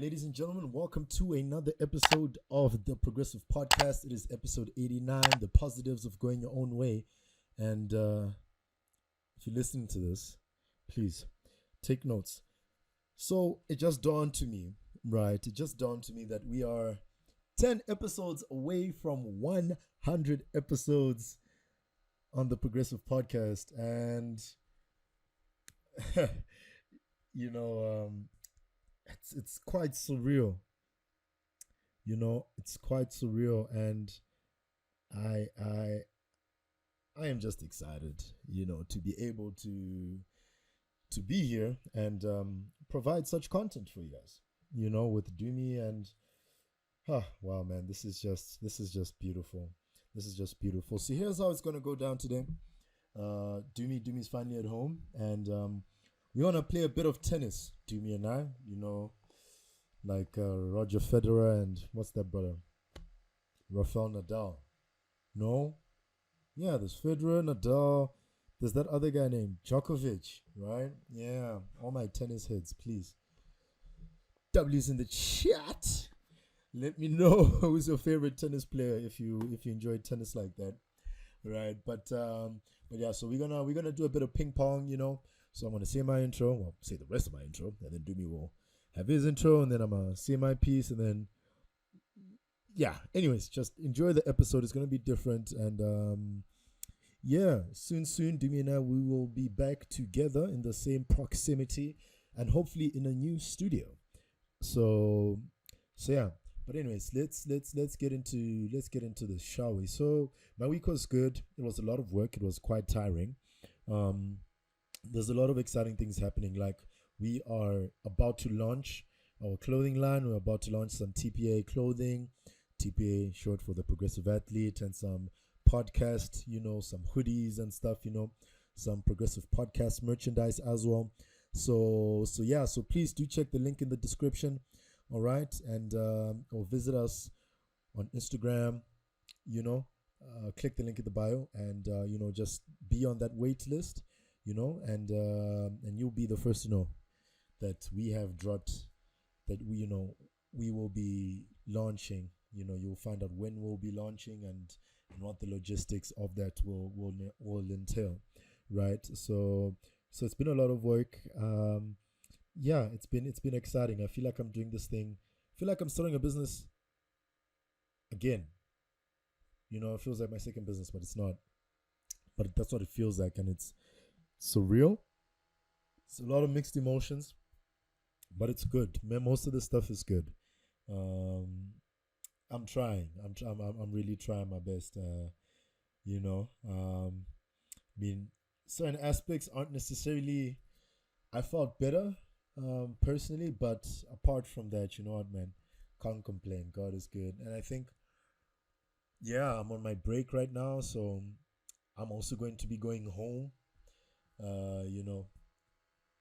ladies and gentlemen, welcome to another episode of the Progressive Podcast. It is episode 89, the positives of going your own way. And if you're listening to this, please take notes. So it just dawned to me, right? It just dawned to me that we are 10 episodes away from 100 episodes on the Progressive Podcast. And, you know, it's quite surreal. It's quite surreal, and I am just excited, to be able to be here and provide such content for you guys. With Dumi and wow, man, this is just beautiful. This is just beautiful. So here's how it's gonna go down today. Dumi's finally at home, and we want to play a bit of tennis, Dumi and I, like Roger Federer and what's that brother? Rafael Nadal. No? Yeah, there's Federer, Nadal. There's that other guy named Djokovic, right? Yeah, all my tennis heads, please. W's in the chat. Let me know who's your favorite tennis player if you enjoy tennis like that, right? But yeah, so we're gonna do a bit of ping pong, So I'm gonna say my intro, well, say the rest of my intro, and then Dumi will have his intro, and then I'm gonna say my piece, and then yeah. Anyways, just enjoy the episode. It's gonna be different, and yeah, soon, Dumi and I, we will be back together in the same proximity, and hopefully in a new studio. So yeah. But anyways, let's get into this, shall we? So my week was good. It was a lot of work. It was quite tiring. There's a lot of exciting things happening. Like, we are about to launch our clothing line. We're about to launch some TPA clothing, TPA short for the Progressive Athlete, and some podcast, some hoodies and stuff, some Progressive Podcast merchandise as well. So yeah, so please do check the link in the description. All right, and or visit us on Instagram. Click the link in the bio, and just be on that wait list. And you'll be the first to know that we have dropped, that we will be launching. You'll find out when we'll be launching and what the logistics of that will entail, right? So it's been a lot of work. Yeah, it's been exciting. I feel like I'm doing this thing. I feel like I'm starting a business again. It feels like my second business, but it's not. But that's what it feels like, and it's surreal. It's a lot of mixed emotions, but it's good. Man, most of the stuff is good. I'm trying. I'm really trying my best. I mean, certain aspects aren't necessarily. I felt better, personally, but apart from that, you know what, man, can't complain. God is good, and I think, yeah, I'm on my break right now, so I'm also going to be going home.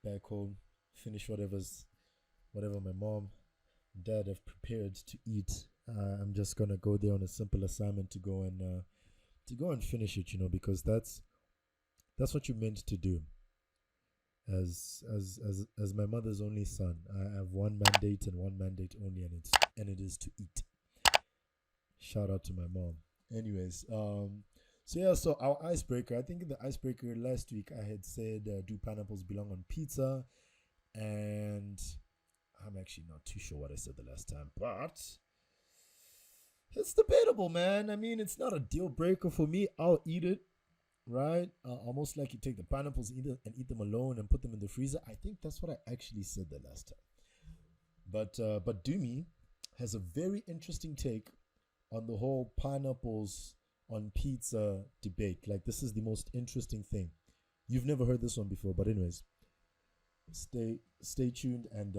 Back home, finish whatever my mom and dad have prepared to eat. I'm just gonna go there on a simple assignment to go and finish it, because that's what you're meant to do. As my mother's only son, I have one mandate and one mandate only, and it is to eat. Shout out to my mom. Anyways, so yeah, so our icebreaker. I think in the icebreaker last week I had said, do pineapples belong on pizza? And I'm actually not too sure what I said the last time, but it's debatable, man. I mean, it's not a deal breaker for me. I'll eat it. Right? Almost like you take the pineapples and eat them alone and put them in the freezer. I think that's what I actually said the last time. But Dumi has a very interesting take on the whole pineapples on pizza debate. Like, this is the most interesting thing. You've never heard this one before, but anyways, stay tuned and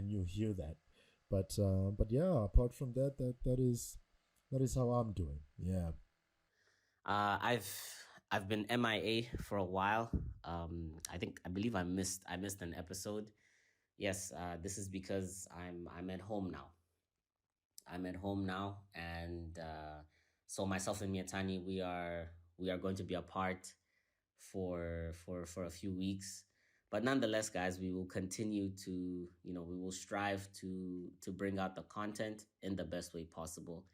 you'll hear that. But yeah, apart from that is how I'm doing. Yeah. I've been MIA for a while. I believe I missed an episode. Yes, this is because I'm at home now. I'm at home now, and so myself and Mietani, we are going to be apart for a few weeks. But nonetheless, guys, we will continue to, we will strive to bring out the content in the best way possible.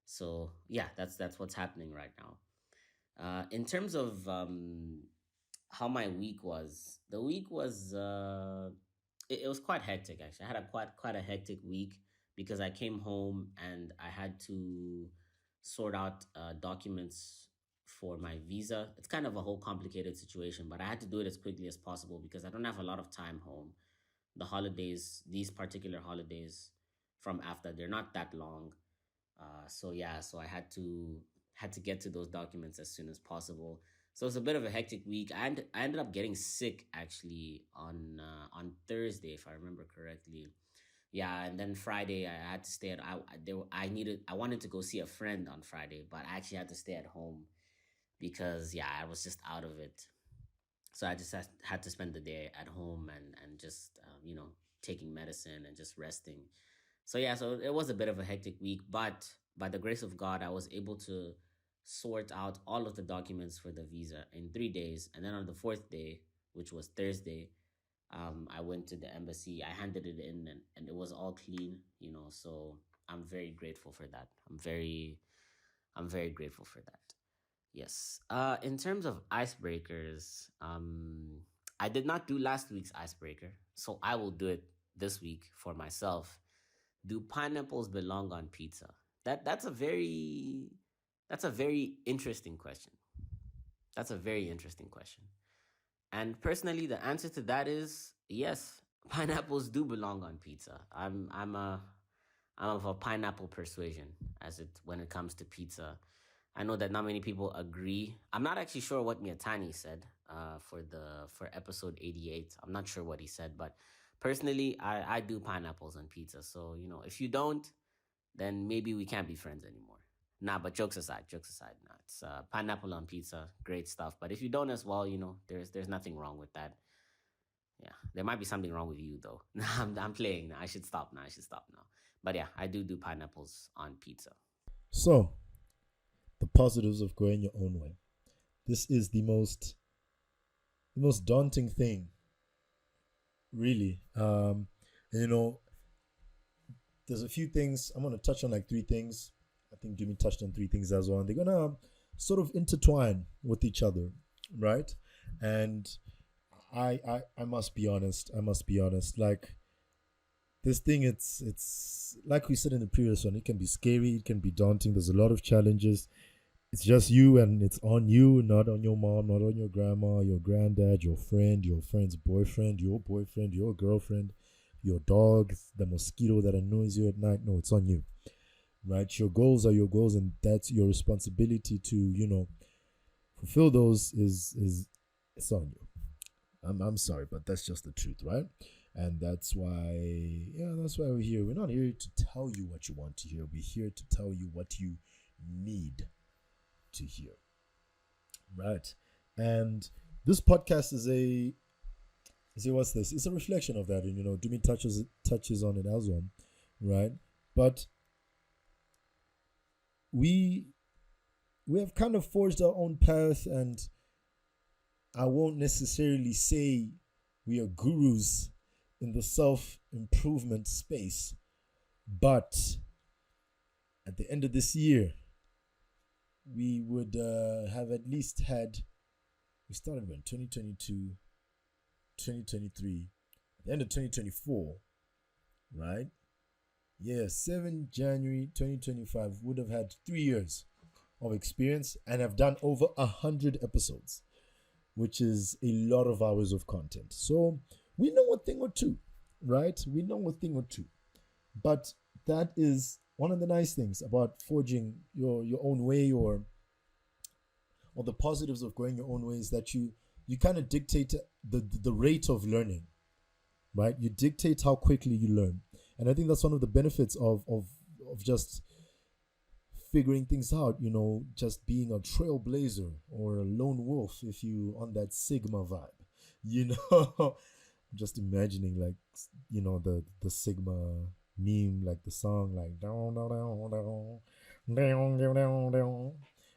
So yeah, that's what's happening right now. In terms of how my week was, the week was it was quite hectic actually. I had a quite a hectic week because I came home and I had to sort out documents for my visa. It's kind of a whole complicated situation, but I had to do it as quickly as possible because I don't have a lot of time home. The holidays, these particular holidays from after, they're not that long. So yeah, so I had to get to those documents as soon as possible. So it's a bit of a hectic week, and I ended up getting sick actually on Thursday, if I remember correctly. Yeah, and then Friday I had to stay at I wanted to go see a friend on Friday, but I actually had to stay at home because yeah, I was just out of it. So I just had to spend the day at home and just taking medicine and just resting. So yeah, so it was a bit of a hectic week, but by the grace of God, I was able to sort out all of the documents for the visa in 3 days, and then on the fourth day, which was Thursday, I went to the embassy. I handed it in, and it was all clean. So I'm very grateful for that. I'm very grateful for that. Yes. In terms of icebreakers, I did not do last week's icebreaker, so I will do it this week for myself. Do pineapples belong on pizza? That's a very interesting question. That's a very interesting question. And personally, the answer to that is yes. Pineapples do belong on pizza. I'm of a pineapple persuasion as it when it comes to pizza. I know that not many people agree. I'm not actually sure what Mietani said for episode 88. I'm not sure what he said, but personally, I do pineapples on pizza. So if you don't, then maybe we can't be friends anymore. Nah, but jokes aside, nah, it's pineapple on pizza, great stuff. But if you don't as well, there's nothing wrong with that. Yeah, there might be something wrong with you though. I'm playing now. I should stop now. But yeah, I do pineapples on pizza. So, the positives of going your own way. This is the most daunting thing, really. There's a few things. I'm going to touch on like three things. I think Jimmy touched on three things as well. And they're going to sort of intertwine with each other, right? And I must be honest. Like this thing, it's like we said in the previous one, it can be scary, it can be daunting. There's a lot of challenges. It's just you, and it's on you, not on your mom, not on your grandma, your granddad, your friend, your friend's boyfriend, your girlfriend, your dog, the mosquito that annoys you at night. No, it's on you, right? Your goals are your goals, and that's your responsibility to fulfill those. Is It's on you. I'm sorry, but that's just the truth, right? And that's why we're here. We're not here to tell you what you want to hear. We're here to tell you what you need to hear, right? And this podcast is what's this? It's a reflection of that, and Dumi touches on it as well, right? But we have kind of forged our own path, and I won't necessarily say we are gurus in the self-improvement space, but at the end of this year, we would have at least had, we started when 2022, 2023, at the end of 2024, right? Yeah, 7 January 2025 would have had 3 years of experience and have done over 100 episodes, which is a lot of hours of content. So we know a thing or two, right? But that is one of the nice things about forging your own way, or the positives of going your own way, is that you kind of dictate the rate of learning, right? You dictate how quickly you learn. And I think that's one of the benefits of just figuring things out, just being a trailblazer or a lone wolf, if you on that Sigma vibe, just imagining like, the Sigma meme, like the song, like down, down, down, down, down, down, down.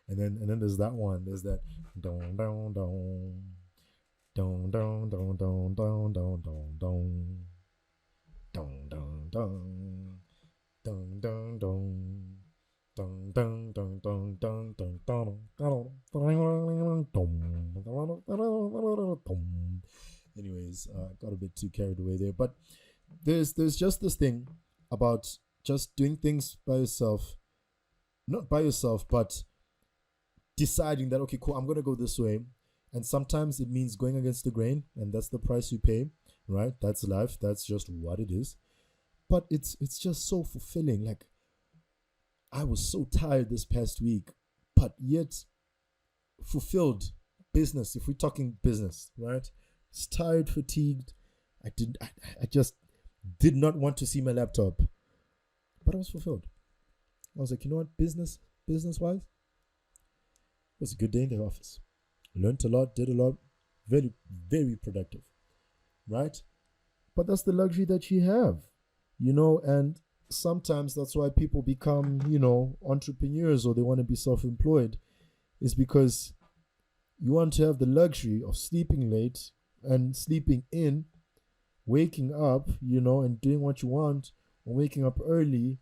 And then there's that one, there's that down, down, down, Dun dun dun dun dun dun dun dun. Dun dun dun. Dun dun dun. Dun dun dun dun dun dun dun. Anyways, got a bit too carried away there. But there's just this thing about just doing things by yourself, not by yourself, but deciding that, okay, cool, I'm gonna go this way. And sometimes it means going against the grain, and that's the price you pay, right? That's life. That's just what it is. But it's just so fulfilling. Like, I was so tired this past week, but yet fulfilled. Business, if we're talking business, right? It's tired, fatigued. I just did not want to see my laptop, but I was fulfilled. I was like, you know what, business wise, it was a good day in the office. Learned a lot, did a lot, very, very productive, right? But that's the luxury that you have, and sometimes that's why people become, entrepreneurs, or they want to be self-employed, is because you want to have the luxury of sleeping late and sleeping in, waking up, and doing what you want, or waking up early,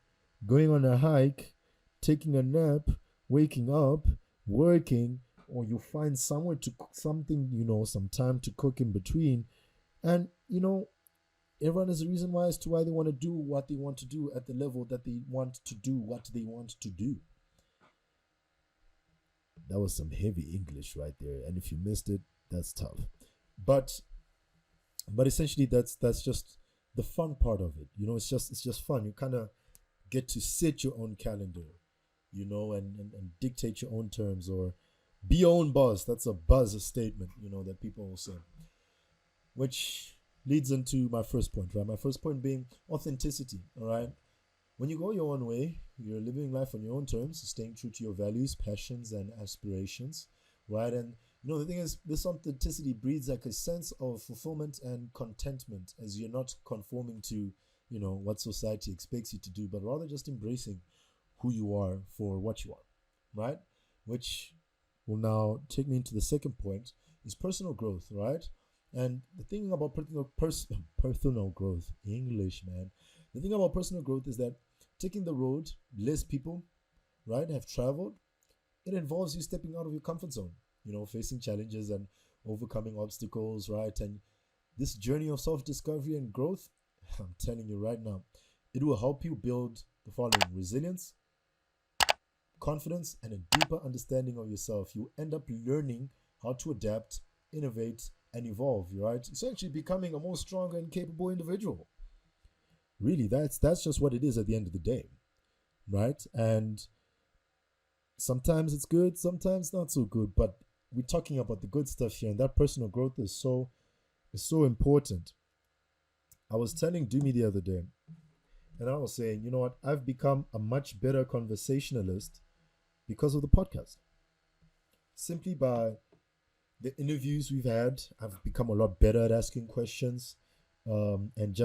going on a hike, taking a nap, waking up, working, or you find somewhere to cook something, some time to cook in between. And, everyone has a reason why as to why they want to do what they want to do at the level that they want to do what they want to do. That was some heavy English right there. And if you missed it, that's tough. But essentially that's just the fun part of it. It's just fun. You kind of get to set your own calendar, and dictate your own terms, or be your own boss. That's a buzz statement, that people will say. Which leads into my first point, right? My first point being authenticity, all right? When you go your own way, you're living life on your own terms, staying true to your values, passions, and aspirations, right? And, the thing is, this authenticity breeds like a sense of fulfillment and contentment, as you're not conforming to, what society expects you to do, but rather just embracing who you are for what you are, right? Which will now take me into the second point, is personal growth, right? And the thing about personal growth, English, man. The thing about personal growth is that taking the road less people, right, have traveled, it involves you stepping out of your comfort zone, facing challenges and overcoming obstacles, right? And this journey of self-discovery and growth, I'm telling you right now, it will help you build the following: resilience, confidence, and a deeper understanding of yourself. You end up learning how to adapt, innovate, and evolve, right? Essentially becoming a more stronger and capable individual. Really, that's just what it is at the end of the day, right? And sometimes it's good, sometimes not so good, but we're talking about the good stuff here, and that personal growth is so important. I was telling Dumi the other day, and I was saying, you know what, I've become a much better conversationalist because of the podcast. Simply by the interviews we've had, I've become a lot better at asking questions, and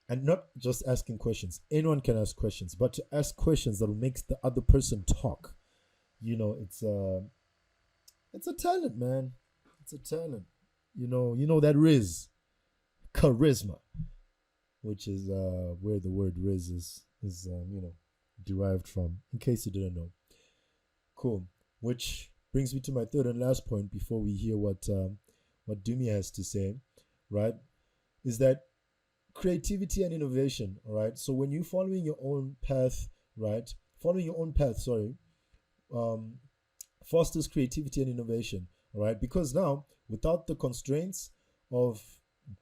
not just asking questions. Anyone can ask questions, but to ask questions that will make the other person talk. It's a talent, man. It's a talent. That charisma, which is where the word riz is derived from, in case you didn't know. Cool. Which brings me to my third and last point before we hear what Dumi has to say, right? Is that creativity and innovation, all right? So when you're following your own path, right? Fosters creativity and innovation, all right? Because now, without the constraints of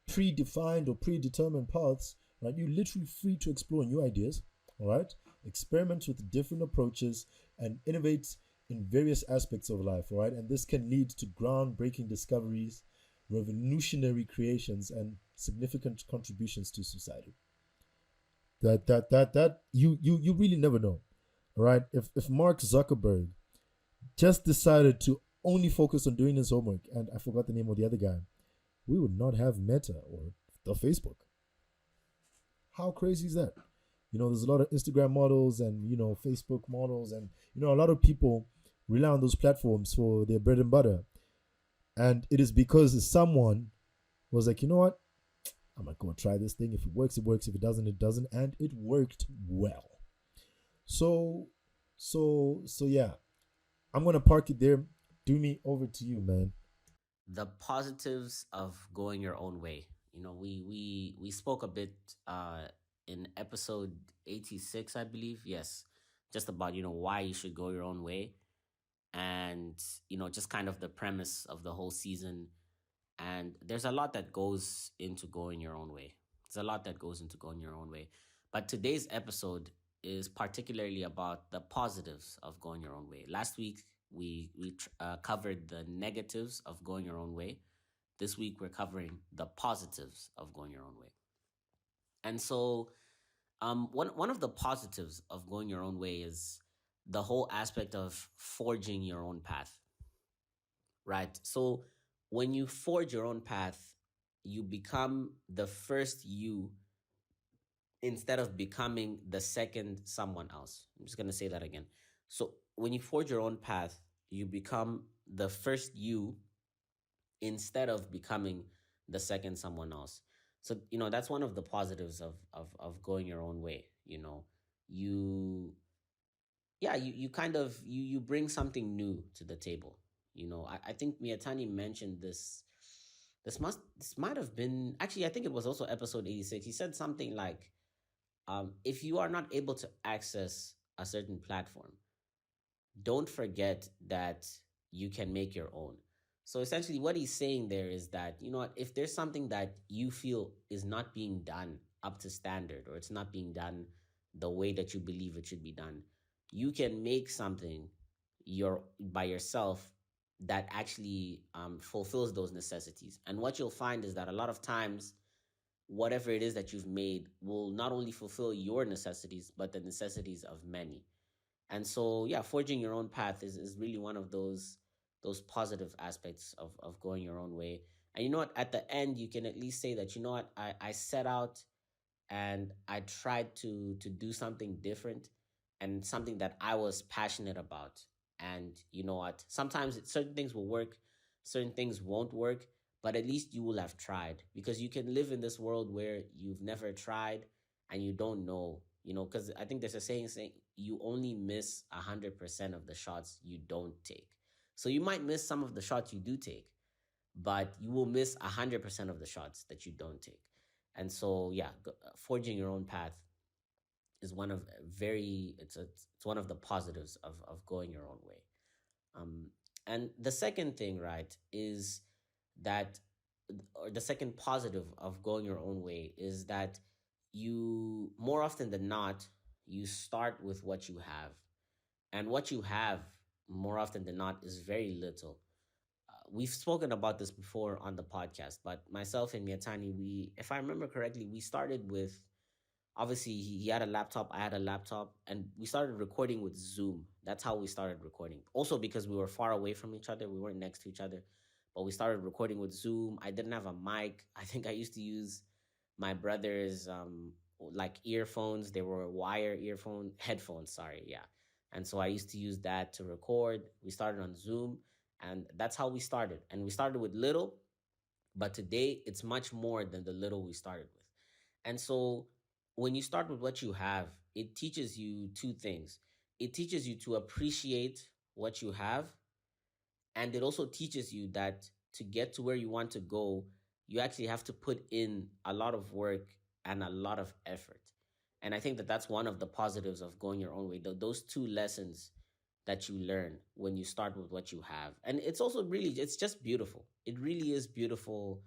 predefined or predetermined paths, right, you're literally free to explore new ideas, all right? Experiment with different approaches and innovate in various aspects of life, all right? And this can lead to groundbreaking discoveries, revolutionary creations, and significant contributions to society. That you really never know, all right? If Mark Zuckerberg just decided to only focus on doing his homework, and I forgot the name of the other guy, we would not have Meta or the Facebook. How crazy is that? There's a lot of Instagram models and, Facebook models, and, a lot of people rely on those platforms for their bread and butter. And it is because someone was like, you know what? I'm gonna go try this thing. If it works, it works. If it doesn't, it doesn't. And it worked well. So, so yeah. I'm gonna park it there. Do me over to you, man. The positives of going your own way. You know, we spoke a bit in episode 86, I believe. Yes, just about, you know, why you should go your own way, and you know, just kind of the premise of the whole season. And there's a lot that goes into going your own way. There's a lot that goes into going your own way. But today's episode is particularly about the positives of going your own way. Last week we covered the negatives of going your own way. This week we're covering the positives of going your own way. And so, one of the positives of going your own way is the whole aspect of forging your own path, right? So when you forge your own path, you become the first you instead of becoming the second someone else. I'm just going to say that again. So when you forge your own path, you become the first you instead of becoming the second someone else. So, you know, that's one of the positives of going your own way. You know, you yeah, you kind of you bring something new to the table. You know, I think Mietani mentioned this. This might have been, actually, I think it was also episode 86. He said something like, if you are not able to access a certain platform, don't forget that you can make your own. So essentially, what he's saying there is that, you know what, if there's something that you feel is not being done up to standard, or it's not being done the way that you believe it should be done, you can make something by yourself that actually fulfills those necessities. And what you'll find is that a lot of times, whatever it is that you've made will not only fulfill your necessities, but the necessities of many. And so, yeah, forging your own path is really one of those positive aspects of going your own way. And you know what, at the end you can at least say that, you know what, I set out and I tried to do something different and something that I was passionate about. And you know what, sometimes certain things will work, certain things won't work, but at least you will have tried, because you can live in this world where you've never tried and you don't know, you know, because I think there's a saying you only miss 100% of the shots you don't take. So you might miss some of the shots you do take, but you will miss 100% of the shots that you don't take. And so, yeah, forging your own path is one of it's one of the positives of going your own way. Um, and the second thing, right, is that, or the second positive of going your own way is that you, more often than not, you start with what you have, and what you have, more often than not, is very little. We've spoken about this before on the podcast, but myself and Mietani, we, if I remember correctly, we started with, obviously he had a laptop, I had a laptop, and we started recording with Zoom. That's how we started recording. Also because we were far away from each other, we weren't next to each other, but we started recording with Zoom. I didn't have a mic. I think I used to use my brother's like earphones. They were wire earphone headphones, sorry, yeah. And so I used to use that to record. We started on Zoom, and that's how we started. And we started with little, but today it's much more than the little we started with. And so when you start with what you have, it teaches you two things. It teaches you to appreciate what you have, and it also teaches you that to get to where you want to go, you actually have to put in a lot of work and a lot of effort. And I think that that's one of the positives of going your own way. Those two lessons that you learn when you start with what you have. And it's also really, it's just beautiful. It really is beautiful,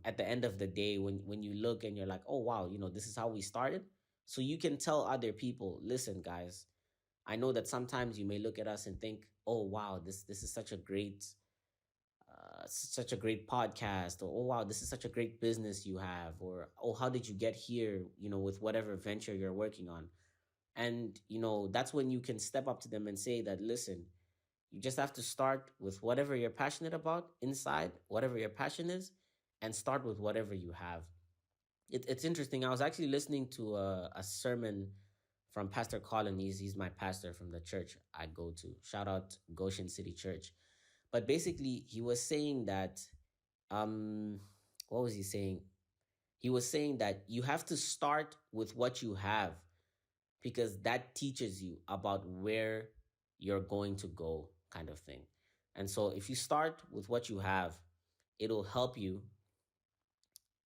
at the end of the day, when you look and you're like, oh wow, you know, this is how we started. So you can tell other people, listen guys, I know that sometimes you may look at us and think, oh wow, this is such a great podcast, or oh wow, this is such a great business you have, or oh, how did you get here, you know, with whatever venture you're working on. And you know, that's when you can step up to them and say that, listen, you just have to start with whatever you're passionate about inside, whatever your passion is, and start with whatever you have. It's interesting. I was actually listening to a sermon from Pastor Colin. He's my pastor from the church I go to. Shout out Goshen City Church. But basically, he was saying that, um, what was he saying? He was saying that you have to start with what you have, because that teaches you about where you're going to go, kind of thing. And so if you start with what you have, it'll help you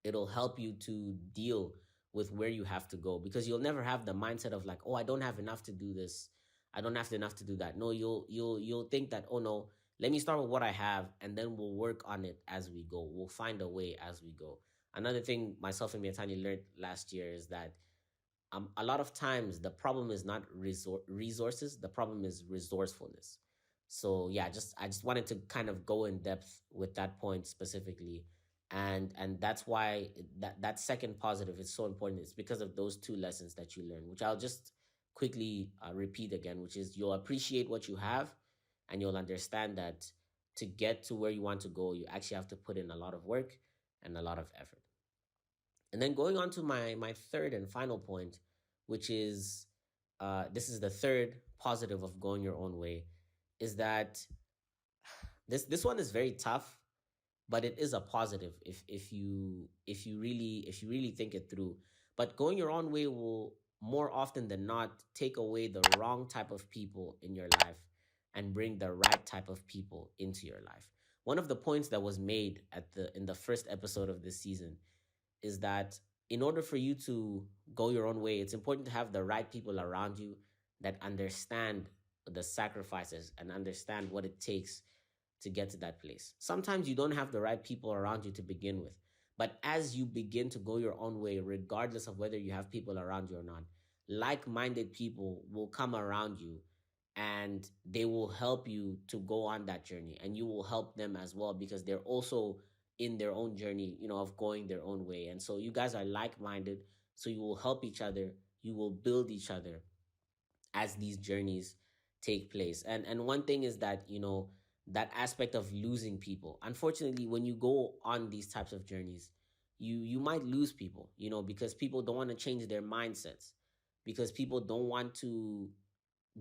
it'll help you to deal with where you have to go, because you'll never have the mindset of like, oh, I don't have enough to do this, I don't have enough to do that. No, you'll think that, oh no, let me start with what I have, and then we'll work on it as we go, we'll find a way as we go. Another thing myself and Mietani learned last year is that, a lot of times the problem is not resources, the problem is resourcefulness. So yeah, just I just wanted to kind of go in depth with that point specifically. And that's why that second positive is so important. It's because of those two lessons that you learn, which I'll just quickly repeat again, which is, you'll appreciate what you have, and you'll understand that to get to where you want to go, you actually have to put in a lot of work and a lot of effort. And then going on to my third and final point, which is, this is the third positive of going your own way, is that this one is very tough, but it is a positive if you really think it through. But going your own way will more often than not take away the wrong type of people in your life and bring the right type of people into your life. One of the points that was made in the first episode of this season is that in order for you to go your own way, it's important to have the right people around you that understand the sacrifices and understand what it takes to get to that place. Sometimes you don't have the right people around you to begin with. But as you begin to go your own way, regardless of whether you have people around you or not, like minded people will come around you, and they will help you to go on that journey. And you will help them as well, because they're also in their own journey, of going their own way. And so you guys are like minded. So you will help each other, you will build each other as these journeys take place. And one thing is that, that aspect of losing people. Unfortunately, when you go on these types of journeys, you might lose people, because people don't want to change their mindsets, because people don't want to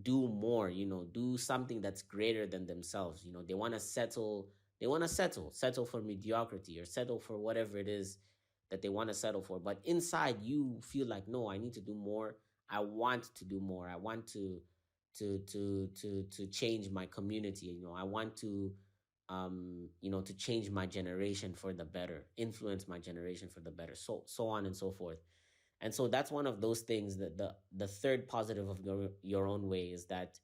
do more, do something that's greater than themselves. They want to settle for mediocrity, or settle for whatever it is that they want to settle for. But inside you feel like, no, I need to do more. I want to do more. I want to change my community. I want to change my generation for the better, influence my generation for the better, so on and so forth. And so that's one of those things, that the third positive of your own way is that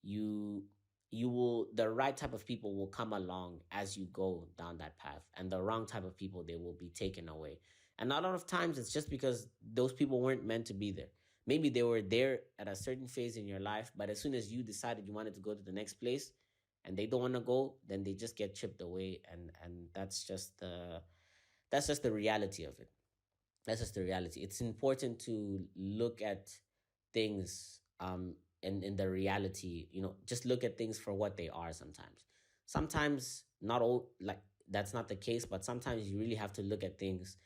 you the right type of people will come along as you go down that path, and the wrong type of people, they will be taken away. And a lot of times it's just because those people weren't meant to be there. Maybe they were there at a certain phase in your life, but as soon as you decided you wanted to go to the next place and they don't want to go, then they just get chipped away. And that's just the reality of it. That's just the reality. It's important to look at things, in the reality. Just look at things for what they are. Sometimes not all, like, that's not the case, but sometimes you really have to look at things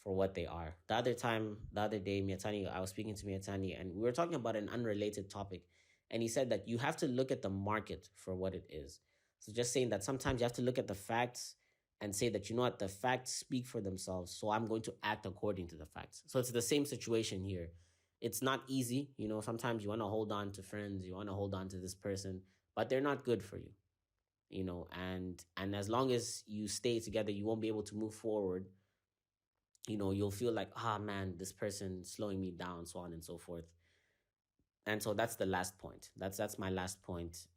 for what they are. The other day, I was speaking to Mietani, and we were talking about an unrelated topic, and he said that you have to look at the market for what it is. So just saying that sometimes you have to look at the facts and say that, what, the facts speak for themselves, so I'm going to act according to the facts. So it's the same situation here. It's not easy. Sometimes you want to hold on to friends, you want to hold on to this person, but they're not good for you. And as long as you stay together, you won't be able to move forward. You'll feel like, ah, man, this person slowing me down, so on and so forth. And so that's the last point. That's my last point.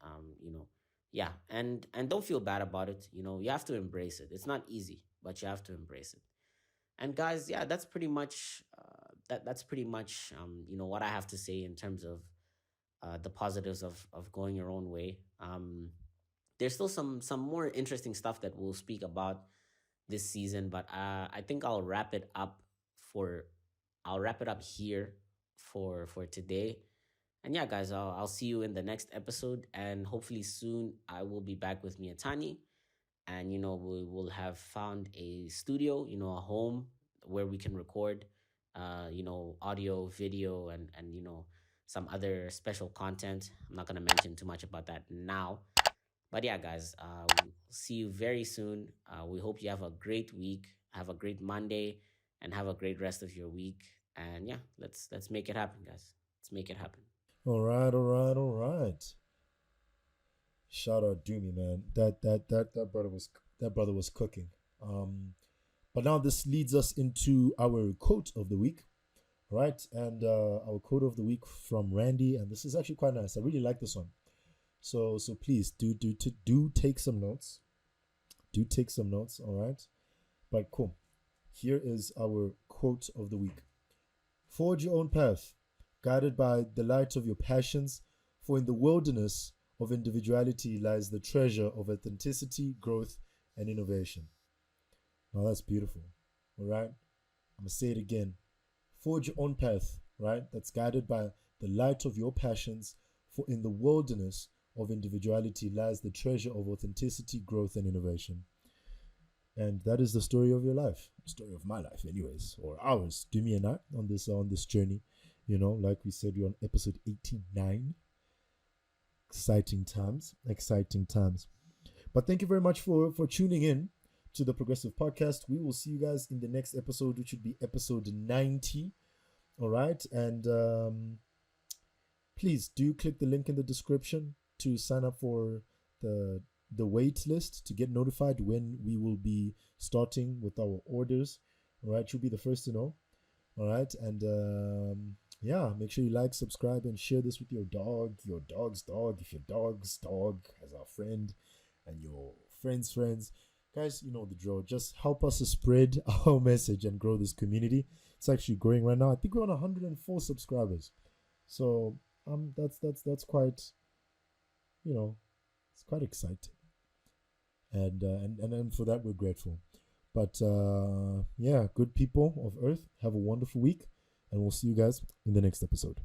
Yeah, and don't feel bad about it. You have to embrace it. It's not easy, but you have to embrace it. And guys, yeah, that's pretty much what I have to say in terms of the positives of going your own way. There's still some more interesting stuff that we'll speak about this season, but I think for I'll wrap it up here for today. And yeah, guys, I'll see you in the next episode, and hopefully soon I will be back with Mietani, and we will have found a studio, a home where we can record, audio, video, and some other special content. I'm not gonna mention too much about that now, But yeah, guys, we'll see you very soon. We hope you have a great week, have a great Monday, and have a great rest of your week. And yeah, let's make it happen, guys. Let's make it happen. All right, all right, all right. Shout out Doomy, man. That brother was cooking. But now this leads us into our quote of the week, right? And our quote of the week from Randy, and this is actually quite nice. I really like this one. So please do take some notes. Do take some notes, all right? But cool. Here is our quote of the week. Forge your own path, guided by the light of your passions, for in the wilderness of individuality lies the treasure of authenticity, growth, and innovation. Now that's beautiful, all right? I'm going to say it again. Forge your own path, right? That's guided by the light of your passions, for in the wilderness of individuality lies the treasure of authenticity, growth, and innovation. And that is the story of your life, the story of my life, anyways, or ours, Dumi and I, on this journey. You know, like we said, we're on episode 89. Exciting times, exciting times. But thank you very much for tuning in to the Progressive Podcast. We will see you guys in the next episode, which would be episode 90. All right, and please do click the link in the description to sign up for the wait list to get notified when we will be starting with our orders. All right, you'll be the first to know. All right, and yeah, make sure you like, subscribe, and share this with your dog, your dog's dog, if your dog's dog has a friend, and your friends' friends. Guys, you know the drill. Just help us to spread our message and grow this community. It's actually growing right now. I think we're on 104 subscribers. So that's quite, you know, it's quite exciting. And for that we're grateful. But yeah, good people of Earth, have a wonderful week, and we'll see you guys in the next episode.